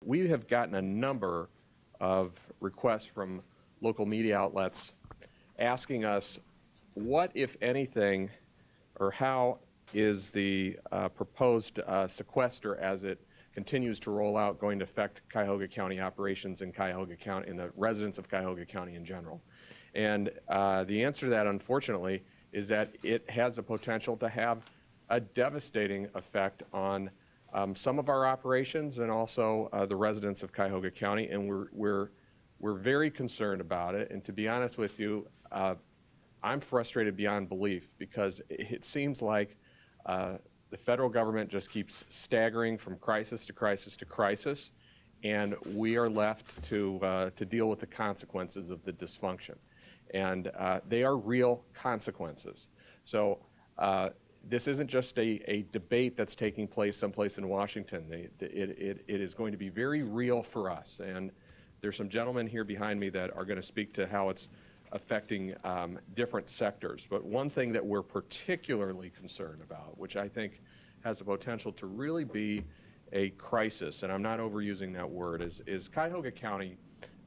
We have gotten a number of requests from local media outlets asking us what, if anything, or how is the proposed sequester as it continues to roll out going to affect Cuyahoga County operations in Cuyahoga County and the residents of Cuyahoga County in general. And the answer to that, unfortunately, is that it has the potential to have a devastating effect on some of our operations and also the residents of Cuyahoga County, and we're very concerned about it. And to be honest with you, I'm frustrated beyond belief because it seems like the federal government just keeps staggering from crisis to crisis to crisis, and we are left to deal with the consequences of the dysfunction. And they are real consequences. So this isn't just a debate that's taking place someplace in Washington. It is going to be very real for us. And there's some gentlemen here behind me that are going to speak to how it's affecting different sectors. But one thing that we're particularly concerned about, which I think has the potential to really be a crisis, and I'm not overusing that word, is Cuyahoga County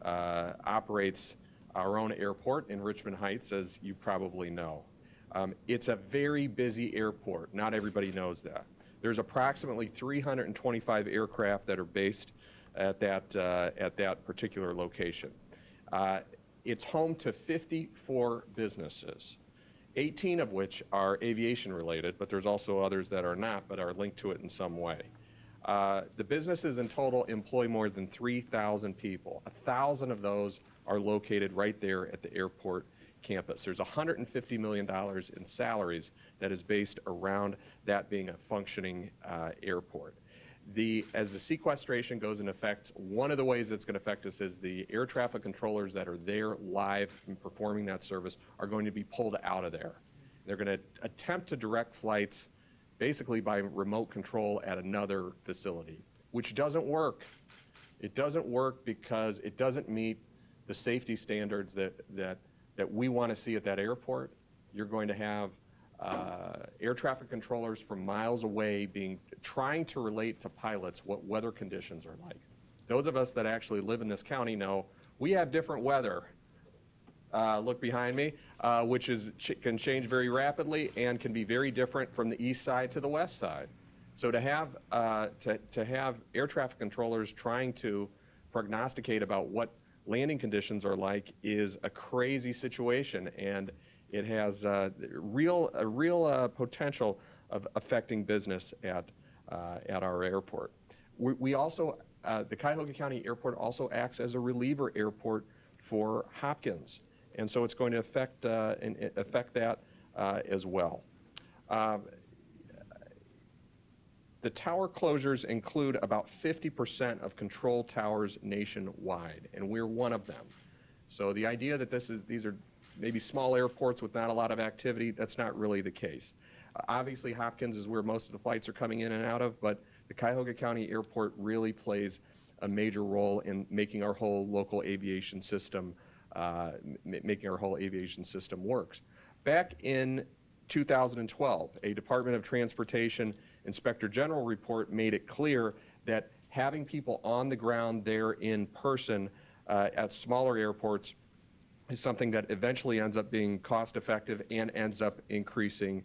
operates our own airport in Richmond Heights, as you probably know. It's a very busy airport. Not everybody knows that. There's approximately 325 aircraft that are based at that particular location. It's home to 54 businesses, 18 of which are aviation related, but there's also others that are not, but are linked to it in some way. The businesses in total employ more than 3,000 people. 1,000 of those are located right there at the airport campus. There's $150 million in salaries that is based around that being a functioning airport. As the sequestration goes into effect, one of the ways it's going to affect us is the air traffic controllers that are there live and performing that service are going to be pulled out of there. They're going to attempt to direct flights basically by remote control at another facility, which doesn't work. It doesn't work because it doesn't meet the safety standards that we want to see at that airport. You're going to have air traffic controllers from miles away trying to relate to pilots what weather conditions are like. Those of us that actually live in this county know we have different weather. Look behind me, which can change very rapidly and can be very different from the east side to the west side. So to have air traffic controllers trying to prognosticate about what landing conditions are like is a crazy situation, and it has a real potential of affecting business at our airport. We also, the Cuyahoga County Airport also acts as a reliever airport for Hopkins, and so it's going to affect that as well. The tower closures include about 50% of control towers nationwide, and we're one of them. So the idea that these are maybe small airports with not a lot of activity, that's not really the case. Obviously, Hopkins is where most of the flights are coming in and out of, but the Cuyahoga County Airport really plays a major role in making our whole local aviation system, works. Back in 2012, a Department of Transportation Inspector General report made it clear that having people on the ground there in person at smaller airports is something that eventually ends up being cost effective and ends up increasing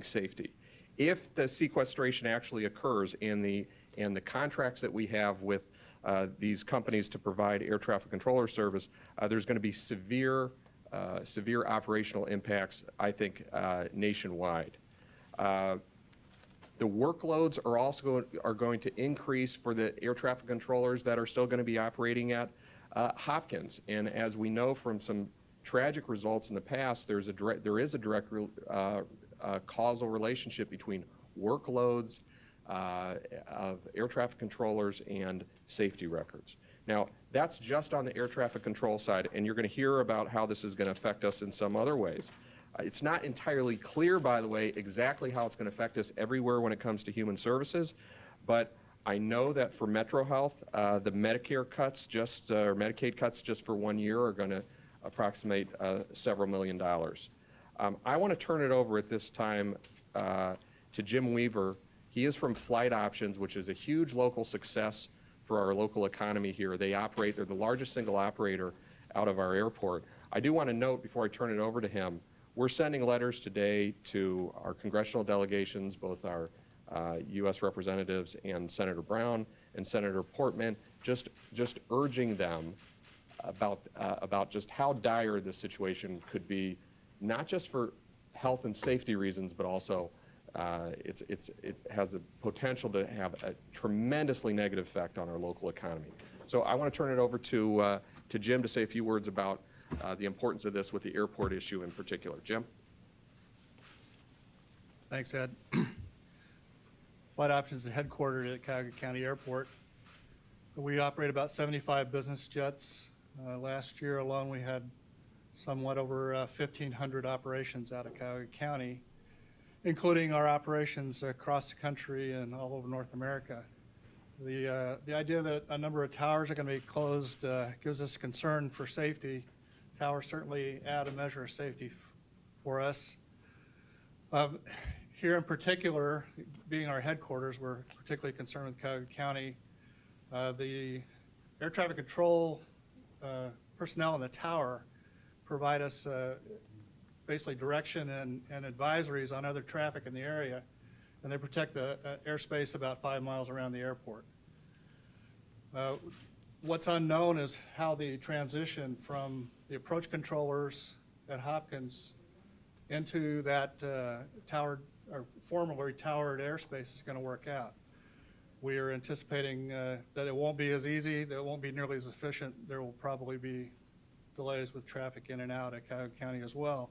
safety. If the sequestration actually occurs and the contracts that we have with these companies to provide air traffic controller service, there's going to be severe operational impacts, I think, nationwide. The workloads are also going to increase for the air traffic controllers that are still going to be operating at Hopkins. And as we know from some tragic results in the past, there is a direct causal relationship between workloads of air traffic controllers and safety records. Now, that's just on the air traffic control side, and you're going to hear about how this is going to affect us in some other ways. It's not entirely clear, by the way, exactly how it's going to affect us everywhere when it comes to human services, but I know that for Metro Health, the Medicare cuts or Medicaid cuts just for 1 year are going to approximate several $million. I want to turn it over at this time to Jim Weaver. He is from Flight Options, which is a huge local success for our local economy here. They're the largest single operator out of our airport. I do want to note before I turn it over to him, we're sending letters today to our congressional delegations, both our U.S. representatives and Senator Brown and Senator Portman, just urging them about just how dire this situation could be, not just for health and safety reasons, but also it has the potential to have a tremendously negative effect on our local economy. So I want to turn it over to Jim to say a few words about the importance of this with the airport issue in particular. Jim? Thanks, Ed. Flight Options is headquartered at Cuyahoga County Airport. We operate about 75 business jets. Last year alone, we had somewhat over 1,500 operations out of Cuyahoga County, including our operations across the country and all over North America. The idea that a number of towers are going to be closed gives us concern for safety. Towers certainly add a measure of safety for us. Here in particular, being our headquarters, we're particularly concerned with Cuyahoga County. The air traffic control personnel in the tower provide us basically direction and advisories on other traffic in the area, and they protect the airspace about 5 miles around the airport. What's unknown is how the transition from the approach controllers at Hopkins into that towered or formerly towered airspace is going to work out. We are anticipating that it won't be as easy, that it won't be nearly as efficient. There will probably be delays with traffic in and out at Cuyahoga County as well.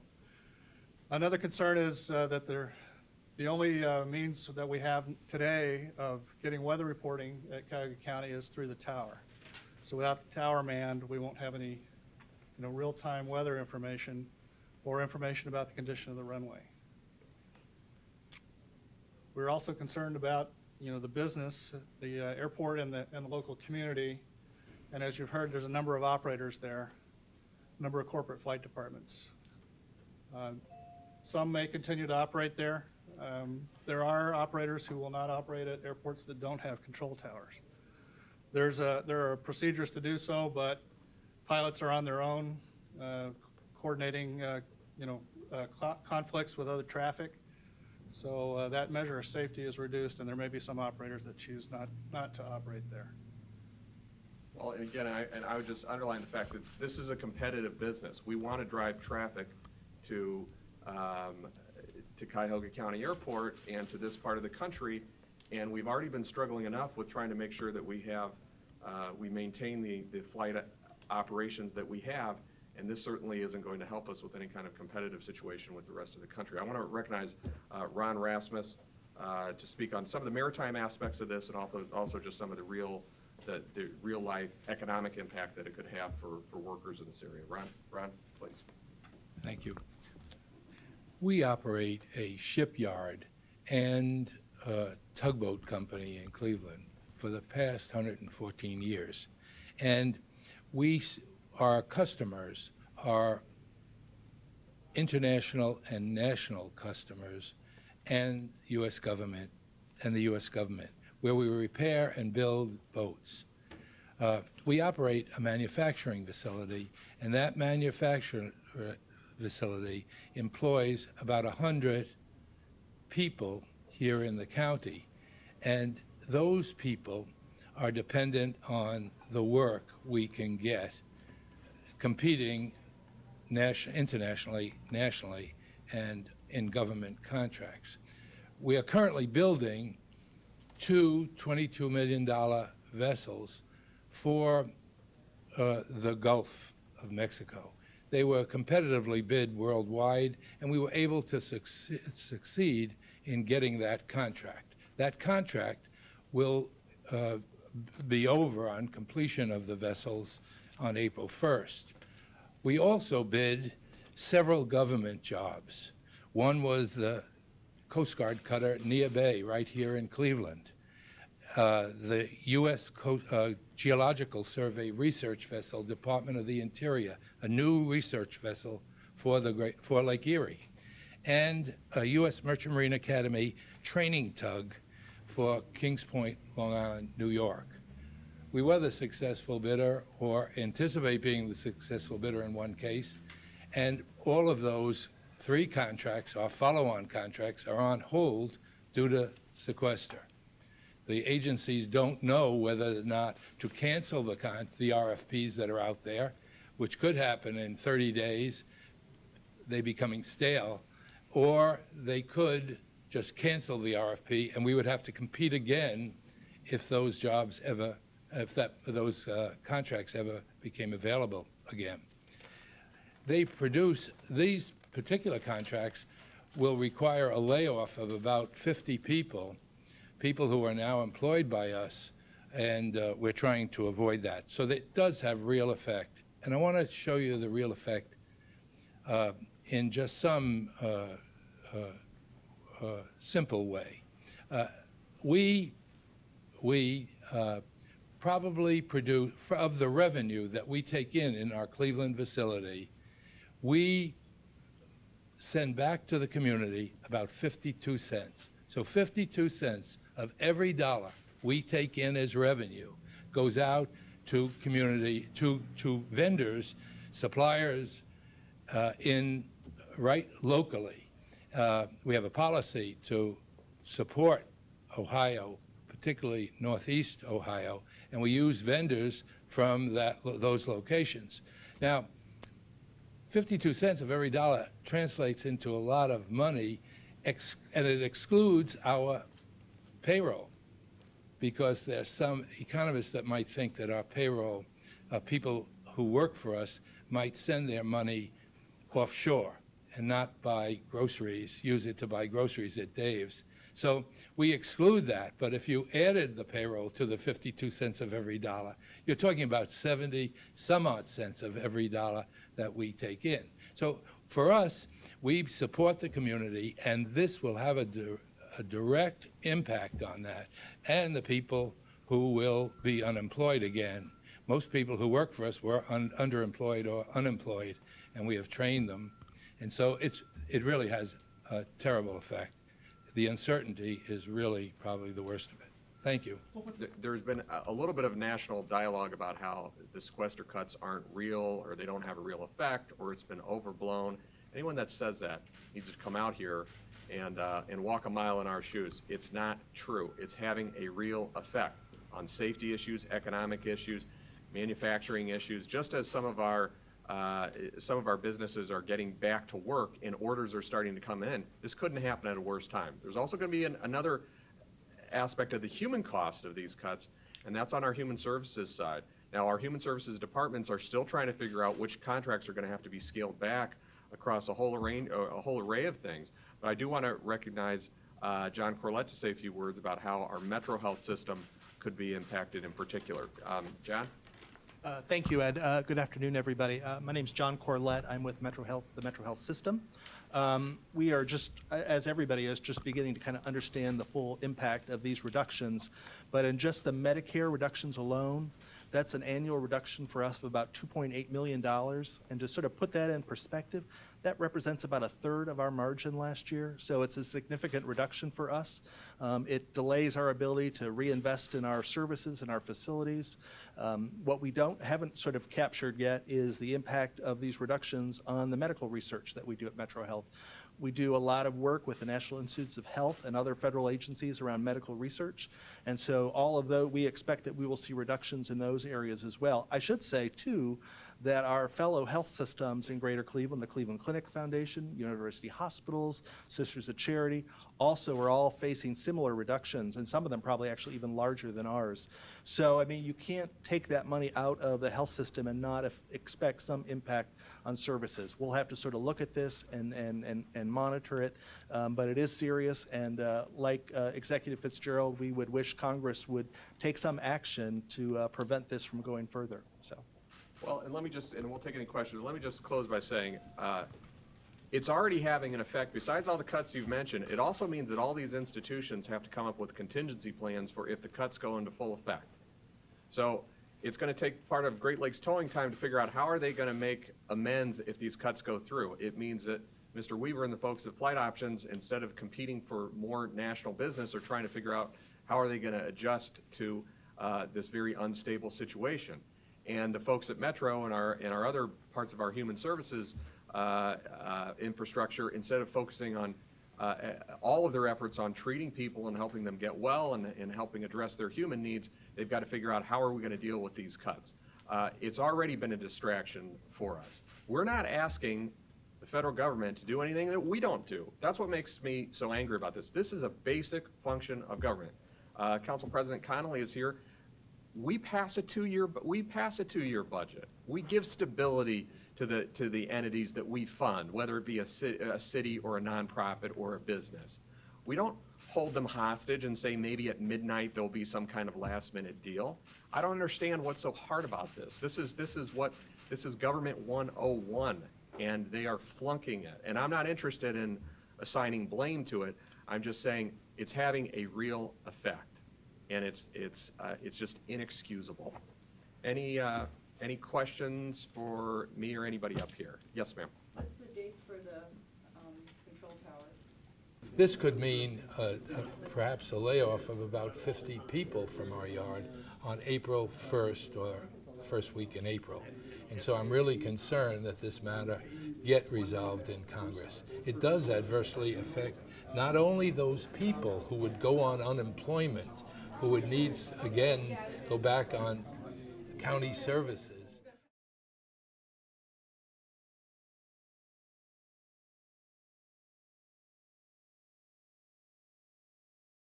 Another concern is that the only means that we have today of getting weather reporting at Cuyahoga County is through the tower. So without the tower manned, we won't have any real-time weather information or information about the condition of the runway. We're also concerned about the business, the airport, and the local community. And as you've heard, there's a number of operators there, a number of corporate flight departments. Some may continue to operate there. There are operators who will not operate at airports that don't have control towers. There are procedures to do so, but pilots are on their own, coordinating conflicts with other traffic. So that measure of safety is reduced, and there may be some operators that choose not to operate there. Well, and again, I would just underline the fact that this is a competitive business. We want to drive traffic to Cuyahoga County Airport and to this part of the country, and we've already been struggling enough with trying to make sure that we maintain the flight operations that we have, and this certainly isn't going to help us with any kind of competitive situation with the rest of the country. I want to recognize Ron Rasmus to speak on some of the maritime aspects of this, and also just some of the real life economic impact that it could have for workers in this area. Ron, please. Thank you. We operate a shipyard and a tugboat company in Cleveland for the past 114 years. And our customers are international and national customers and U.S. government and the U.S. government, where we repair and build boats. We operate a manufacturing facility, and that manufacturing facility employs about 100 people here in the county, and those people are dependent on the work we can get competing internationally, nationally, and in government contracts. We are currently building two $22 million vessels for the Gulf of Mexico. They were competitively bid worldwide, and we were able to succeed in getting that contract. That contract will be over on completion of the vessels on April 1st. We also bid several government jobs. One was the Coast Guard cutter Nia Bay right here in Cleveland. The U.S. Geological Survey research vessel, Department of the Interior, a new research vessel for Lake Erie, and a U.S. Merchant Marine Academy training tug for Kings Point, Long Island, New York. We were the successful bidder, or anticipate being the successful bidder in one case, and all of those 3 contracts, or follow-on contracts, are on hold due to sequester. The agencies don't know whether or not to cancel the RFPs that are out there, which could happen in 30 days, they becoming stale, or they could just cancel the RFP, and we would have to compete again if those jobs ever, those contracts ever became available again. They produce, these particular contracts will require a layoff of about 50 people who are now employed by us, and we're trying to avoid that. So that does have real effect. And I want to show you the real effect in just some simple way. We probably produce, of the revenue that we take in our Cleveland facility, we send back to the community about 52 cents. So 52 cents of every dollar we take in as revenue goes out to community, to vendors, suppliers right locally. We have a policy to support Ohio, particularly Northeast Ohio, and we use vendors from those locations. Now, 52 cents of every dollar translates into a lot of money, and it excludes our payroll, because there's some economists that might think that our payroll, people who work for us, might send their money offshore and not buy groceries, use it to buy groceries at Dave's. So we exclude that, but if you added the payroll to the 52 cents of every dollar, you're talking about 70-some-odd cents of every dollar that we take in. So for us, we support the community, and this will have a direct impact on that, and the people who will be unemployed again. Most people who work for us were underemployed or unemployed, and we have trained them. And so it really has a terrible effect. The uncertainty is really probably the worst of it. Thank you. There's been a little bit of national dialogue about how the sequester cuts aren't real, or they don't have a real effect, or it's been overblown. Anyone that says that needs to come out here and walk a mile in our shoes. It's not true. It's having a real effect on safety issues, economic issues, manufacturing issues, just as some of our businesses are getting back to work and orders are starting to come in. This couldn't happen at a worse time. There's also going to be another aspect of the human cost of these cuts, and that's on our human services side. Now, our human services departments are still trying to figure out which contracts are going to have to be scaled back across a whole array of things. But I do want to recognize John Corlett to say a few words about how our Metro Health system could be impacted in particular. John? Thank you, Ed. Good afternoon, everybody. My name's John Corlett. I'm with Metro Health, the Metro Health system. We are just, as everybody is, just beginning to kind of understand the full impact of these reductions. But in just the Medicare reductions alone, that's an annual reduction for us of about $2.8 million. And to sort of put that in perspective, that represents about 1/3 of our margin last year. So it's a significant reduction for us. It delays our ability to reinvest in our services and our facilities. What we haven't sort of captured yet is the impact of these reductions on the medical research that we do at Metro Health. We do a lot of work with the National Institutes of Health and other federal agencies around medical research. And so all of those, we expect that we will see reductions in those areas as well. I should say, too, that our fellow health systems in Greater Cleveland, the Cleveland Clinic Foundation, University Hospitals, Sisters of Charity, also are all facing similar reductions, and some of them probably actually even larger than ours. So, I mean, you can't take that money out of the health system and not expect some impact on services. We'll have to sort of look at this and monitor it, but it is serious, and like Executive FitzGerald, we would wish Congress would take some action to prevent this from going further. So. Well, and let me just, and we'll take any questions, let me just close by saying it's already having an effect. Besides all the cuts you've mentioned, it also means that all these institutions have to come up with contingency plans for if the cuts go into full effect. So it's going to take part of Great Lakes towing time to figure out how are they going to make amends if these cuts go through. It means that Mr. Weaver and the folks at Flight Options, instead of competing for more national business, are trying to figure out How are they going to adjust to this very unstable situation? And the folks at Metro and our other parts of our human services infrastructure, instead of focusing on all of their efforts on treating people and helping them get well and helping address their human needs, they've got to figure out how are we going to deal with these cuts. It's already been a distraction for us. We're not asking the federal government to do anything that we don't do. That's what makes me so angry about this. This is a basic function of government. Council President Connolly is here. We pass a two-year budget. We give stability to the entities that we fund, whether it be a city or a nonprofit or a business. We don't hold them hostage and say maybe at midnight there'll be some kind of last-minute deal. I don't understand what's so hard about this. This is government 101, and they are flunking it. And I'm not interested in assigning blame to it. I'm just saying it's having a real effect. And it's just inexcusable. Any questions for me or anybody up here? Yes, ma'am. What's the date for the control tower? This could mean perhaps a layoff of about 50 people from our yard on April 1st or first week in April. And so I'm really concerned that this matter get resolved in Congress. It does adversely affect not only those people who would go on unemployment, who would need, again, go back on county services,